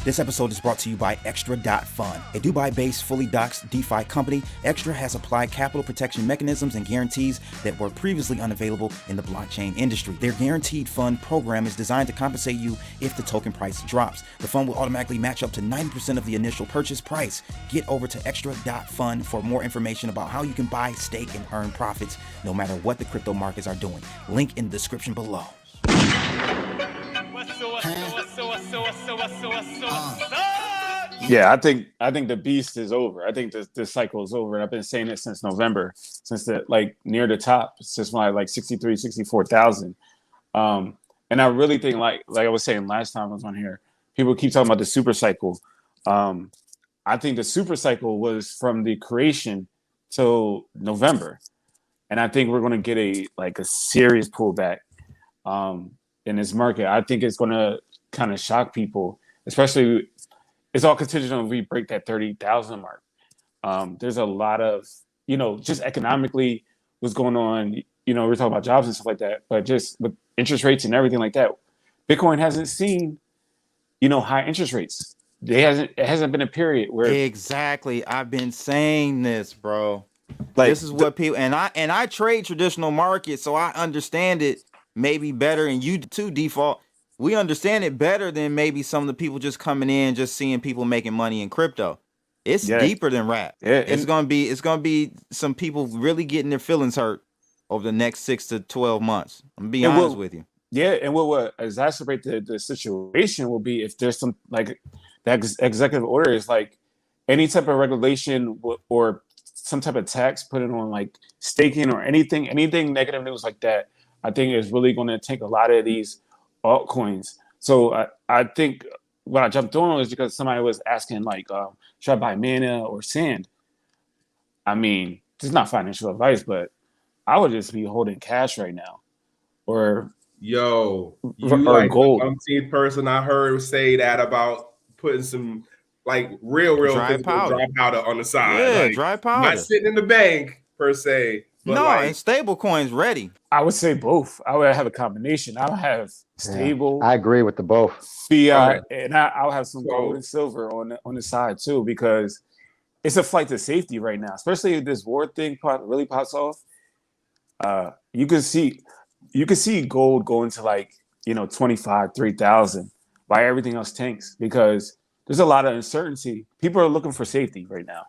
This episode is brought to you by Extra.Fund, a Dubai-based fully doxed DeFi company. Extra has applied capital protection mechanisms and guarantees that were previously unavailable in the blockchain industry. Their guaranteed fund program is designed to compensate you if the token price drops. The fund will automatically match up to 90% of the initial purchase price. Get over to Extra.Fund for more information about how you can buy, stake, and earn profits no matter what the crypto markets are doing. Link in the description below. Yeah, I think the beast is over. I think this cycle is over. And I've been saying it since November, since near the top, since like 63, 64,000. And I really think like I was saying last time I was on here, people keep talking about the super cycle. I think the super cycle was from the creation till November. And I think we're going to get a serious pullback in this market. I think it's going to kind of shock people, especially it's all contingent on if we break that 30,000 mark. There's a lot of, just economically what's going on. We're talking about jobs and stuff like that, but just with interest rates and everything like that, Bitcoin hasn't seen, high interest rates. It hasn't been a period where exactly. I've been saying this, bro. This is what people and I trade traditional markets, so I understand it maybe better, and you too, Default. We understand it better than maybe some of the people just coming in, just seeing people making money in crypto. It's deeper than rap. Yeah, it's gonna be some people really getting their feelings hurt over the next 6 to 12 months. I'm gonna be honest with you. Yeah, and what will exacerbate the situation will be if there's some that executive order is any type of regulation or some type of tax put it on staking or anything negative news like that. I think is really going to take a lot of these altcoins. So I think what I jumped on was because somebody was asking should I buy Mana or Sand? I mean, this is not financial advice, but I would just be holding cash right now, or you or gold. The umpteenth person I heard say that about putting some real dry powder on the side. Yeah, dry powder. Not sitting in the bank per se. But and stable coins ready. I would say both. I would have a combination. I would have stable. I agree with the both. Fiat, and I'll have some gold and silver on the side too, because it's a flight to safety right now. Especially if this war thing really pops off. You can see gold going to 25, 3,000 while everything else tanks, because there's a lot of uncertainty. People are looking for safety right now,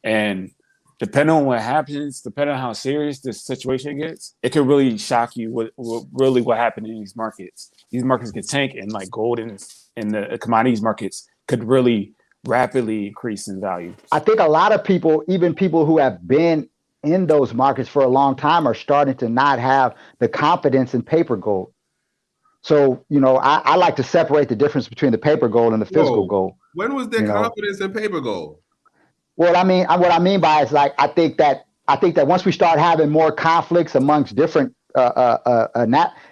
and depending on what happens, depending on how serious this situation gets, it could really shock you what happened in these markets. These markets could tank, and gold and the commodities markets could really rapidly increase in value. I think a lot of people, even people who have been in those markets for a long time, are starting to not have the confidence in paper gold. So, I like to separate the difference between the paper gold and the physical gold. When was there confidence in paper gold? What I mean by is I think that once we start having more conflicts amongst different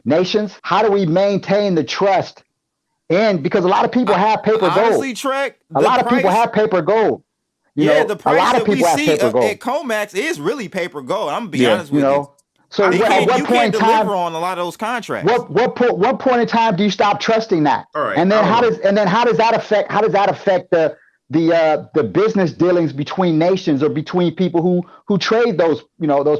nations, how do we maintain the trust? Because a lot of people have paper gold. A lot of people have paper gold. The price that we see at COMEX is really paper gold. I'm gonna be honest with you. So at what point in time, on a lot of those contracts? What point in time do you stop trusting that? All right. And then how does that affect the business dealings between nations or between people who trade those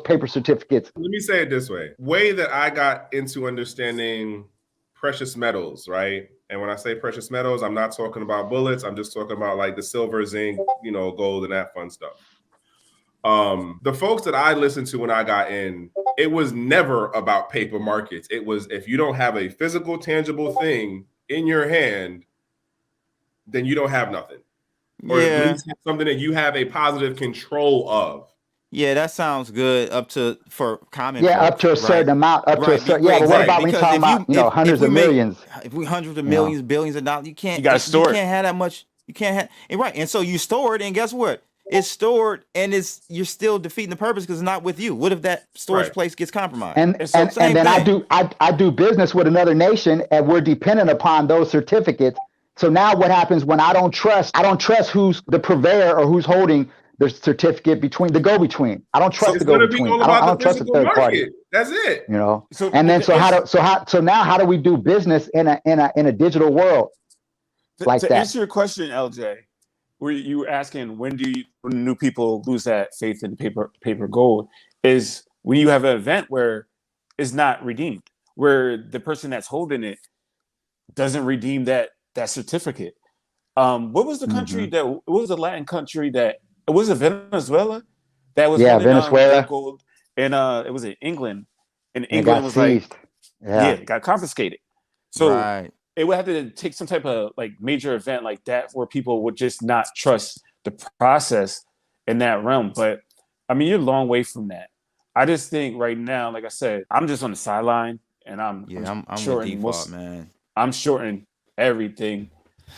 paper certificates? Let me say it this way that I got into understanding precious metals, right? And when I say precious metals, I'm not talking about bullets. I'm just talking about the silver, zinc, gold and that fun stuff. The folks that I listened to when I got in, it was never about paper markets. It was, if you don't have a physical, tangible thing in your hand, then you don't have nothing. Or at least something that you have a positive control of. Yeah, that sounds good for common. Yeah, up to a certain amount. But what about when you're talking about hundreds of millions? If we hundreds of millions, billions of dollars, you can't store it. You can't have that much. You can't have right. And so you store it, and guess what? It's stored, and you're still defeating the purpose because it's not with you. What if that storage place gets compromised? And then I do business with another nation, and we're dependent upon those certificates. So now what happens when I don't trust who's the purveyor or who's holding the certificate between the go-between. I don't trust the go-between. I don't trust the third party. That's it. So now how do we do business in a digital world? like to that. answer your question, LJ, where you were asking when new people lose that faith in paper gold, is when you have an event where it's not redeemed, where the person that's holding it doesn't redeem that certificate. What was the country what was the Latin country that it was Venezuela that was holding Venezuela that gold, and it was in England, and it England got was seized. like, it got confiscated. So Right. it would have to take some type of like major event like that where people would just not trust the process in that realm. But I mean, you're a long way from that. I just think right now, like I said, I'm just on the sideline, and I'm with default, man. I'm shorting everything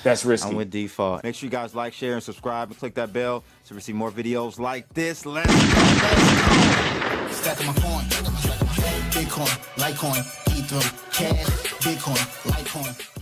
that's risky. I'm with default. Make sure you guys like, share, and subscribe, and click that bell to receive more videos like this. Let's go. Stacking my coin, Bitcoin, Litecoin, Ether, cash, Bitcoin, Litecoin.